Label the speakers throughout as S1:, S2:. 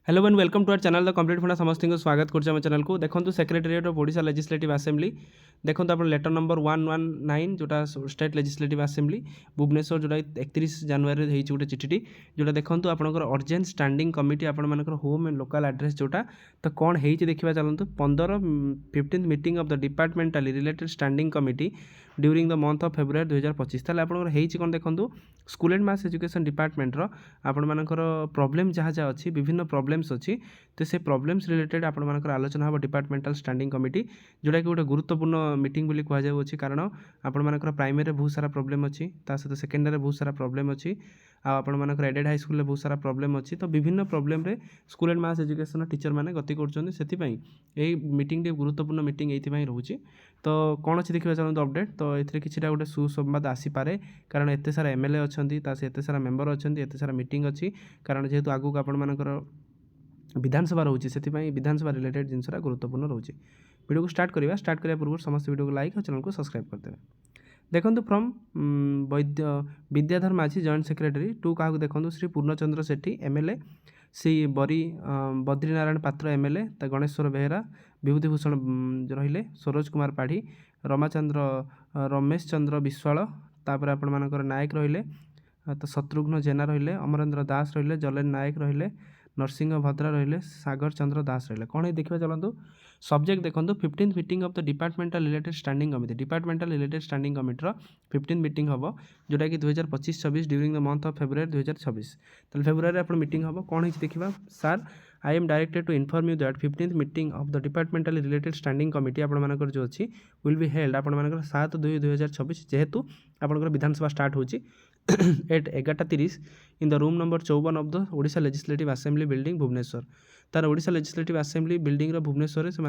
S1: Hello and welcome to our channel the complete funda समस्त को स्वागत करुँ चैनल को। देखो secretariat of Odisha legislative assembly देखो आप लेटर नंबर 119 जोटा स्टेट लेजिस्लेटिव असेंबली भुवनेश्वर जोटा 31 जनवरी गोटे चिठी जोटा देखो आपंकर अर्जेंट स्टैंडिंग कमिटी आपर होम एंड लोकल एड्रेस जोटा तो कौन हो देखा चलते 15 meeting of the departmentally related standing committee during the month of February 2025 ताले आपंकर कौन देखो स्कूल एंड मास एजुकेशन डिपार्टमेंटर आपर प्रॉब्लम जहाँ जहाँ अच्छी विभिन्न प्रॉब्लम्स अच्छी तो से प्रॉब्लम्स रिलेटेड आपर आलोचना हम डिपार्टमेंटल स्टैंडिंग कमिटी जोटा कि गोटे गुरुत्वपूर्ण मीटिंग बोली कहुच्छे कारण आपर प्राइमरी बहुत सारा प्रॉब्लम अच्छी सहित सेकेंडरी बहुत सारा प्रॉब्लम अच्छी आपर एडेड हाई स्कूल बहुत सारा प्रॉब्लम अच्छी तो विभिन्न प्रॉब्लम रे school and mass education teacher मैंने गति कर मीटिंग गुरुत्वपूर्ण मीटिंग ये रोचे तो कौन अच्छी देखा चलते अपडेट तो ये किसी गोटे सुसंवाद आसीपे कारण एत सारा एमएलए अच्छा एत सारा मेम्बर अच्छा एत सारा मीटिंग अच्छी कारण जेहेतु आगू आपर विधानसभा रोचे से विधानसभा रिलेटेड जिनसा गुरुत्वपूर्ण रोचे। वीडियो को स्टार्ट करने पूर्व समस्त वीडियो को लाइक और चैनल को सब्सक्राइब करदे। देखो फ्रॉम विद्याधर माझी जॉइंट सेक्रेटरी टू क्या देखो श्री पूर्णचंद्र सेठी एमएलए श्री बद्रीनारायण पात्र एमएलए गणेश्वर बेहेरा विभूतिभूषण रहिले सरोज कुमार पाढ़ी रमाचंद्र रमेश चंद्र विश्वाल तापर आपर नायक रहिले तो शत्रुघ्न जेना रहिले अमरेंद्र दास रहिले जलेन नायक रहिले नरसिंह भद्रा रहिले सागर चंद्र दास रहिले कौन है देखा चलते सब्जेक्ट देखो 15th meeting of the departmental related standing committee departmental related standing कमिटीर 15th मीटिंग हम जोटा कि 2025-26 during the month of February 2026 तो फेब्रुआरी आप मीटिंग हम कौन है देखा sir I am directed to inform you that 15th meeting of the departmental related standing committee आपर जो अच्छी विल बी हेल्ड आपर 7/2/2026 जेहेतु आपर विधानसभा स्टार्ट हो at 11:30 in the room number 54 of the Odisha legislative assembly building Bhubaneswar तार Odisha legislative assembly building Bhubaneswar से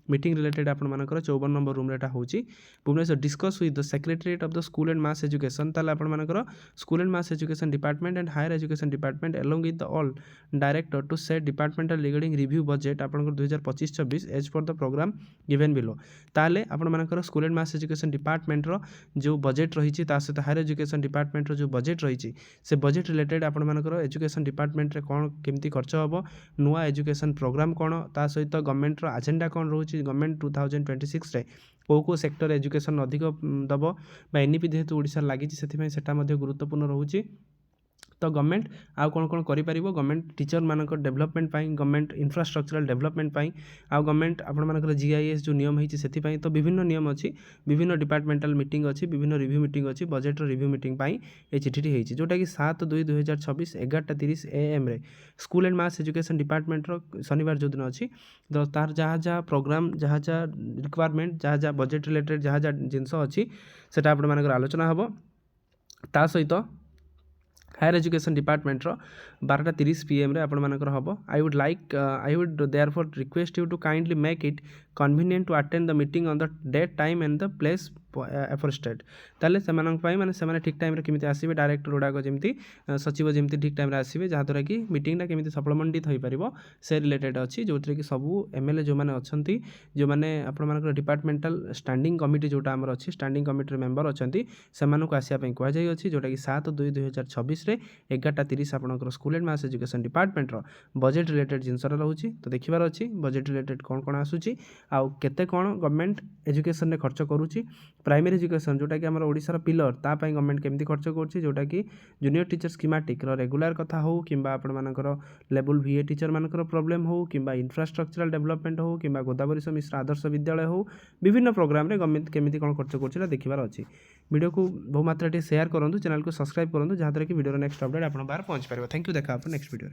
S1: मीटिंग रिलेटेड आपर 54 नंबर रूम रेटा होची Bhubaneswar discuss with the secretariat of the school and mass education ताले आपर school and mass education department and higher education department along with the all director to set departmental regarding review budget आपर 2025-26 as per the programme given below ताले आपर school and mass education डिपार्टमेंटर जो budget रही सहित higher education department जो budget रही से बजेट रिलेटेड आपर एजुकेशन डिपार्टमेंट कौन केमती खर्च हम नुआ एजुकेशन प्रोग्राम कौन ता सहित गवर्नमेंट एजेंडा कौन रोचे गवर्नमेंट 2026 रे को सेक्टर एजुकेशन अधिक दब एनईपी जेहेतु ओडिशा लगी से गुरुत्वपूर्ण रोचे तो गवर्नमेंट आउ कौन कौन कर गवर्नमेंट टीचर मान डेवलपमेंट गवर्नमेंट इंफ्रास्ट्रक्चरल डेवलपमेंट आउ गवर्नमेंट आपर जीआईएस जो नियम होती तो विभिन्न नियम अच्छी विभिन्न डिपार्टमेंटल मीटिंग अच्छी विभिन्न रिव्यू मीटिंग अच्छी बजेट रिव्यू मीटिंग ये चिठी होती जोटा कि 7/2/2026 11:30 AM school and mass education डिपार्टमेंटर शनिवार जो दिन अच्छी तो तार जहाँ जहाँ प्रोग्राम जहाँ जहाँ रिक्वायरमेंट जहाँ जहाँ बजेट रिलेटेड जहाँ जहाँ जिनस अच्छी से आलोचना हम ता सहित हायर एजुकेशन डिपार्टमेंटर 12:30 PM आपर हम I would therefore request you to kindly make it convenient to attend the meeting on the date time and the place aforesaid ताले से ठीक टाइम केमी आसवे डायरेक्टर गुड़ाक जमी सचिव जमी ठीक टाइम आसवे जहाँद्वारा कि मीटिंगटा केमी सफल मंडित हो पार से रिलेटेड अच्छी जो कि सबू एमएलए जो मैंने अच्छा जो मैंने आपर डिपार्टमेंटल स्टैंडिंग कमिटी जोटा आमर अच्छी स्टैंडिंग कमिटी मेम्बर अच्छा से आसापी कहुई जोटा कि 7/2/2026 11:30 आपंकर स्कूल एंड मास एजुकेशन डिपार्टमेंटर बजेट रिलेटेड जिनस रोचे तो देखार अच्छी बजेट रिलेटेड कौन कौन आसूची आउ केते कौन गवर्नमेंट एजुकेशन में खर्च करुच्ची प्राइमरी एजुकेशन जोटा कि आम ओडिशार पिलर तापाई गवर्नमेंट केमती खर्च करुच्ची जोटा कि जूनियर टीचर स्कीमेटिक रेगुलर कथा हो कि आपर लेवल VA टीचर मानकर प्रॉब्लम हो कि इंफ्रास्ट्रक्चरल डेवलपमेंट हो कि गोदावरी मिश्र आदर्श विद्यालय हो विभिन्न प्रोग्राम में गवर्नमेंट केमती कौन खर्च कर देखार अच्छी वीडियो को बहुमात्रा शेयर करूँ चैनल को सब्सक्राइब करूँ जहाँद्वारा कि वीडियो नेक्स्ट अपडेट आप बाहर पहुँच पार। थैंक यू देखा आप नेक्स्ट वीडियो।